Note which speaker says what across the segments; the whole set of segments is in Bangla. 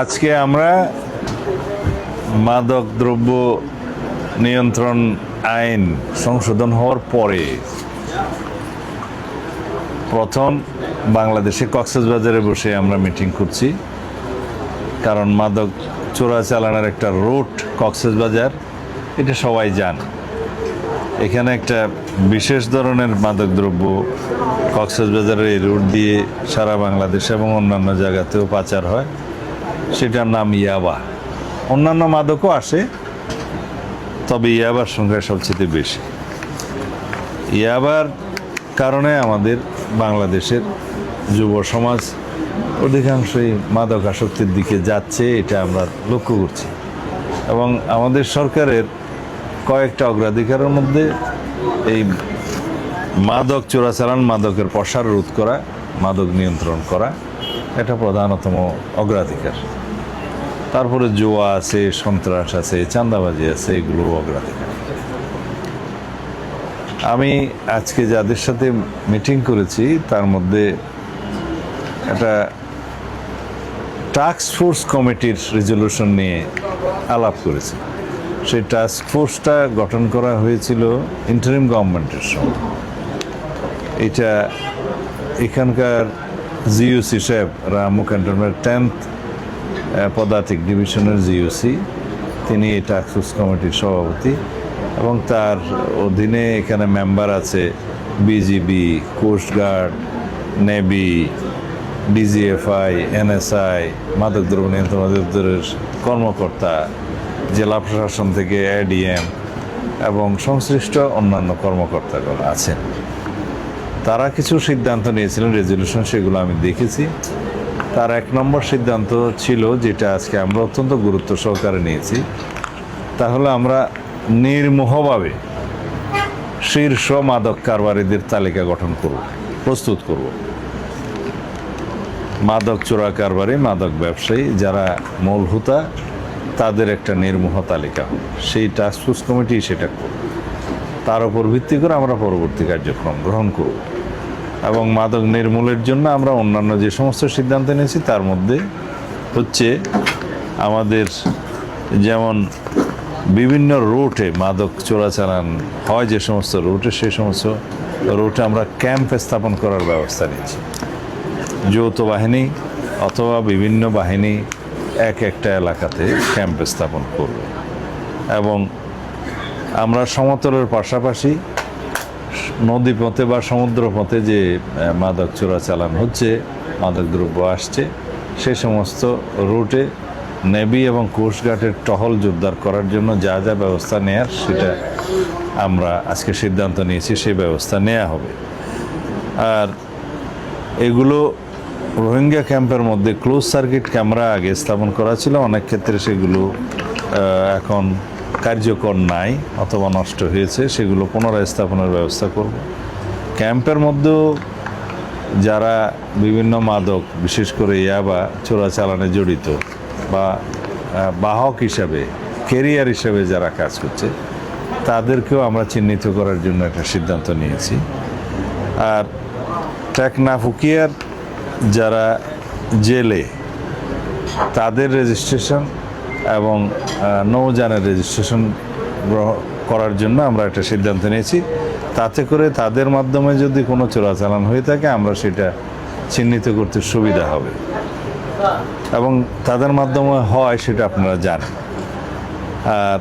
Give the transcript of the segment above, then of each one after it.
Speaker 1: আজকে আমরা মাদক দ্রব্য নিয়ন্ত্রণ আইন সংশোধন হওয়ার পরে প্রথম বাংলাদেশে কক্সবাজারে বসে আমরা মিটিং করছি। কারণ মাদক চোরাচালানের একটা রুট কক্সবাজার, এটা সবাই জানে। এখানে একটা বিশেষ ধরনের মাদকদ্রব্য কক্সবাজারের এই রুট দিয়ে সারা বাংলাদেশ এবং অন্যান্য জায়গাতেও পাচার হয়, সেটার নাম ইয়াবা। অন্যান্য মাদকও আসে, তবে ইয়াবার সংখ্যা সবচেয়ে বেশি। ইয়াবার কারণে আমাদের বাংলাদেশের যুব সমাজ অধিকাংশই মাদক আসক্তির দিকে যাচ্ছে, এটা আমরা লক্ষ্য করছি। এবং আমাদের সরকারের কয়েকটা অগ্রাধিকারের মধ্যে এই মাদক চোরাচালান, মাদকের প্রসার রোধ করা, মাদক নিয়ন্ত্রণ করা, এটা প্রধানতম অগ্রাধিকার। তারপরে জুয়া আছে, সন্ত্রাস আছে, চাঁদাবাজি আছে, এগুলো অগ্রাধিকার। আমি আজকে যাদের সাথে মিটিং করেছি তার মধ্যে একটা টাস্ক ফোর্স কমিটির রেজলিউশন নিয়ে আলাপ করেছি। সেই টাস্ক ফোর্সটা গঠন করা হয়েছিল ইন্টারিম গভর্নমেন্টের সময়। এটা এখানকার জিওসি সাহেব, রামু ক্যান্টনমেন্ট 10th পদাতিক ডিভিশনের জিওসি, তিনি এই টাস্ক ফোর্স কমিটির সভাপতি। এবং তার অধীনে এখানে মেম্বার আছে BGB, coast guard, navy, DGFI, NSI, মাদকদ্রব্য নিয়ন্ত্রণ অধিদপ্তরের কর্মকর্তা, জেলা প্রশাসন থেকে এডিএম এবং সংশ্লিষ্ট অন্যান্য কর্মকর্তাগণ আছেন। তারা কিছু সিদ্ধান্ত নিয়েছিলেন, রেজলিউশন, সেগুলো আমি দেখেছি। তার 1 নম্বর সিদ্ধান্ত ছিল, যেটা আজকে আমরা অত্যন্ত গুরুত্ব সহকারে নিয়েছি, তাহলে আমরা নির্মোহভাবে শীর্ষ মাদক কারবারিদের তালিকা গঠন করব, প্রস্তুত করব। মাদক চোরা কারবারি, মাদক ব্যবসায়ী যারা মূল হোতা, তাদের একটা নির্মোহ তালিকা হবে। সেই টাস্কফোর্স কমিটি সেটা করবে। তার উপর ভিত্তি করে আমরা পরবর্তী কার্যক্রম গ্রহণ করব। এবং মাদক নির্মূলের জন্য আমরা অন্যান্য যে সমস্ত সিদ্ধান্ত নিয়েছি তার মধ্যে হচ্ছে আমাদের যেমন বিভিন্ন রুটে মাদক চোরাচালান হয়, যে সমস্ত রুটে, সেই সমস্ত রুটে আমরা ক্যাম্প স্থাপন করার ব্যবস্থা নিয়েছি। যৌথ বাহিনী অথবা বিভিন্ন বাহিনী একটা এলাকাতে ক্যাম্প স্থাপন করবে। এবং আমরা সমতলের পাশাপাশি নদীপথে বা সমুদ্রপথে যে মাদক চোরাচালান হচ্ছে, মাদকদ্রব্য আসছে, সে সমস্ত রুটে নেভি এবং কোস্টগার্ডের টহল জোরদার করার জন্য যা যা ব্যবস্থা নেয়ার, সেটা আমরা আজকে সিদ্ধান্ত নিয়েছি, সেই ব্যবস্থা নেওয়া হবে। আর এগুলো রোহিঙ্গা ক্যাম্পের মধ্যে ক্লোজ সার্কিট ক্যামেরা আগে স্থাপন করা ছিল, অনেক ক্ষেত্রে সেগুলো এখন কার্যকর নাই অথবা নষ্ট হয়েছে, সেগুলো পুনরায় স্থাপনের ব্যবস্থা করব। ক্যাম্পের মধ্যেও যারা বিভিন্ন মাদক, বিশেষ করে ইয়াবা চোরাচালানে জড়িত বা বাহক হিসাবে, কেরিয়ার হিসাবে যারা কাজ করছে, তাদেরকেও আমরা চিহ্নিত করার জন্য একটা সিদ্ধান্ত নিয়েছি। আর টেকনাফুকিয়ার যারা জেলে, তাদের রেজিস্ট্রেশন এবং নৌযানের রেজিস্ট্রেশন করার জন্য আমরা একটা সিদ্ধান্ত নিয়েছি। তাতে করে তাদের মাধ্যমে যদি কোনো চোরাচালান হয়ে থাকে, আমরা সেটা চিহ্নিত করতে সুবিধা হবে। এবং তাদের মাধ্যমে হয় সেটা আপনারা জানেন। আর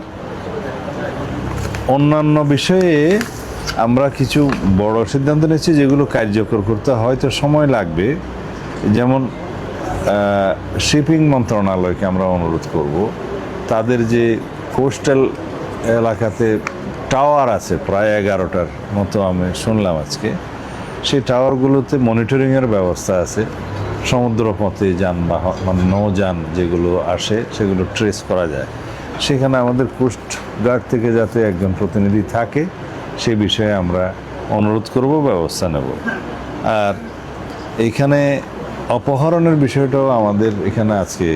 Speaker 1: অন্যান্য বিষয়ে আমরা কিছু বড় সিদ্ধান্ত নিয়েছি, যেগুলো কার্যকর করতে হয়তো সময় লাগবে। যেমন শিপিং মন্ত্রণালয়কে আমরা অনুরোধ করব, তাদের যে কোস্টাল এলাকাতে টাওয়ার আছে প্রায় 11টার মতো আমি শুনলাম আজকে, সেই টাওয়ারগুলোতে মনিটরিংয়ের ব্যবস্থা আছে। সমুদ্রপথে যানবাহন, মানে নৌযান যেগুলো আসে, সেগুলো ট্রেস করা যায়। সেখানে আমাদের কোস্টগার্ড থেকে যাতে একজন প্রতিনিধি থাকে, সে বিষয়ে আমরা অনুরোধ করব, ব্যবস্থা নেব। আর এইখানে অপহরণের বিষয়টাও আমাদের এখানে আজকে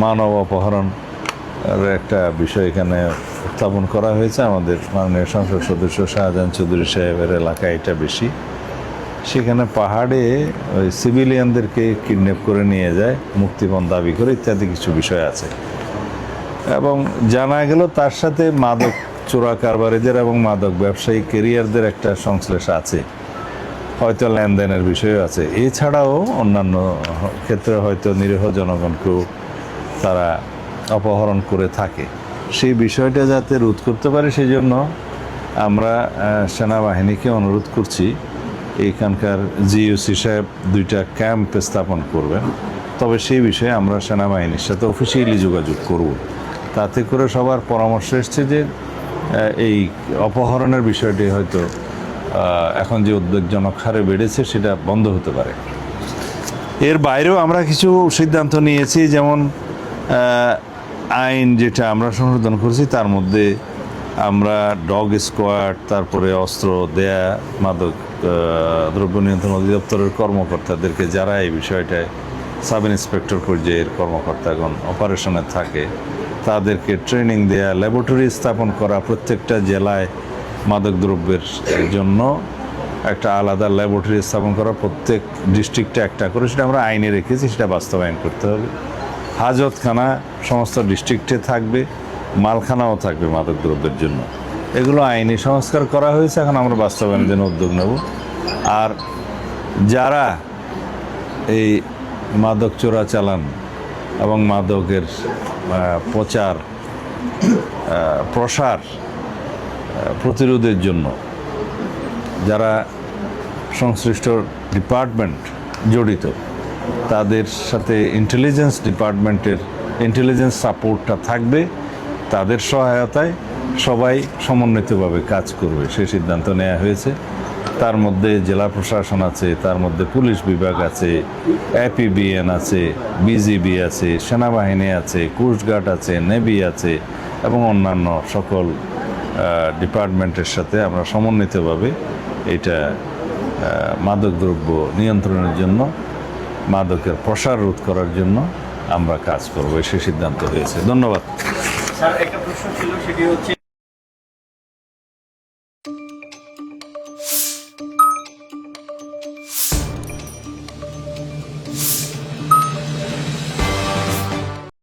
Speaker 1: মানব অপহরণের একটা বিষয় এখানে উত্থাপন করা হয়েছে। আমাদের মাননীয় সংসদ সদস্য শাহজাহান চৌধুরী সাহেবের এলাকায় এটা বেশি। সেখানে পাহাড়ে ওই সিভিলিয়ানদেরকে কিডন্যাপ করে নিয়ে যায়, মুক্তিপণ দাবি করে ইত্যাদি কিছু বিষয় আছে। এবং জানা গেল তার সাথে মাদক চোরা কারবারিদের এবং মাদক ব্যবসায়ী কেরিয়ারদের একটা সংশ্লেষ আছে, হয়তো লেনদেনের বিষয়ও আছে। এছাড়াও অন্যান্য ক্ষেত্রে হয়তো নিরীহ জনগণকেও তারা অপহরণ করে থাকে। সেই বিষয়টা যাতে রোধ করতে পারে সেই জন্য আমরা সেনাবাহিনীকে অনুরোধ করছি, এইখানকার জিওসি সাহেব 2টা ক্যাম্প স্থাপন করবেন। তবে সেই বিষয়ে আমরা সেনাবাহিনীর সাথে অফিসিয়ালি যোগাযোগ করব। তাতে করে সবার পরামর্শ এসছে যে এই অপহরণের বিষয়টি হয়তো এখন যে উদ্বেগজনক হারে বেড়েছে সেটা বন্ধ হতে পারে। এর বাইরেও আমরা কিছু সিদ্ধান্ত নিয়েছি, যেমন আইন যেটা আমরা সংশোধন করছি তার মধ্যে আমরা ডগ স্কোয়াড, তারপরে অস্ত্র দেয়া, মাদক দ্রব্য নিয়ন্ত্রণ অধিদপ্তরের কর্মকর্তাদেরকে যারা এই বিষয়টায় সাব ইন্সপেক্টর পর্যায়ের কর্মকর্তাগণ অপারেশনে থাকে তাদেরকে ট্রেনিং দেয়া, ল্যাবরেটরি স্থাপন করা, প্রত্যেকটা জেলায় মাদক দ্রব্যের জন্য একটা আলাদা ল্যাবরেটরি স্থাপন করা, প্রত্যেক ডিস্ট্রিক্টে একটা করে, সেটা আমরা আইনে রেখেছি, সেটা বাস্তবায়ন করতে হবে। হাজতখানা সমস্ত ডিস্ট্রিক্টে থাকবে, মালখানাও থাকবে মাদক দ্রব্যের জন্য। এগুলো আইনি সংস্কার করা হয়েছে, এখন আমরা বাস্তবায়নের জন্য উদ্যোগ নেব। আর যারা এই মাদক চোরাচালান এবং মাদকের প্রচার প্রসার প্রতিরোধের জন্য যারা সংশ্লিষ্ট ডিপার্টমেন্ট জড়িত, তাদের সাথে ইন্টেলিজেন্স ডিপার্টমেন্টের ইন্টেলিজেন্স সাপোর্টটা থাকবে। তাদের সহায়তায় সবাই সমন্বিতভাবে কাজ করবে, সেই সিদ্ধান্ত নেওয়া হয়েছে। তার মধ্যে জেলা প্রশাসন আছে, তার মধ্যে পুলিশ বিভাগ আছে, এপিবিএন আছে, বিজিবি আছে, সেনাবাহিনী আছে, কোস্টগার্ড আছে, নেভি আছে এবং অন্যান্য সকল ডিপার্টমেন্টের সাথে আমরা সমন্বিতভাবে এটা মাদকদ্রব্য নিয়ন্ত্রণের জন্য, মাদকের প্রসার রোধ করার জন্য আমরা কাজ করব, সে সিদ্ধান্ত হয়েছে। ধন্যবাদ।
Speaker 2: স্যার, একটা প্রশ্ন ছিল, সেটি হচ্ছে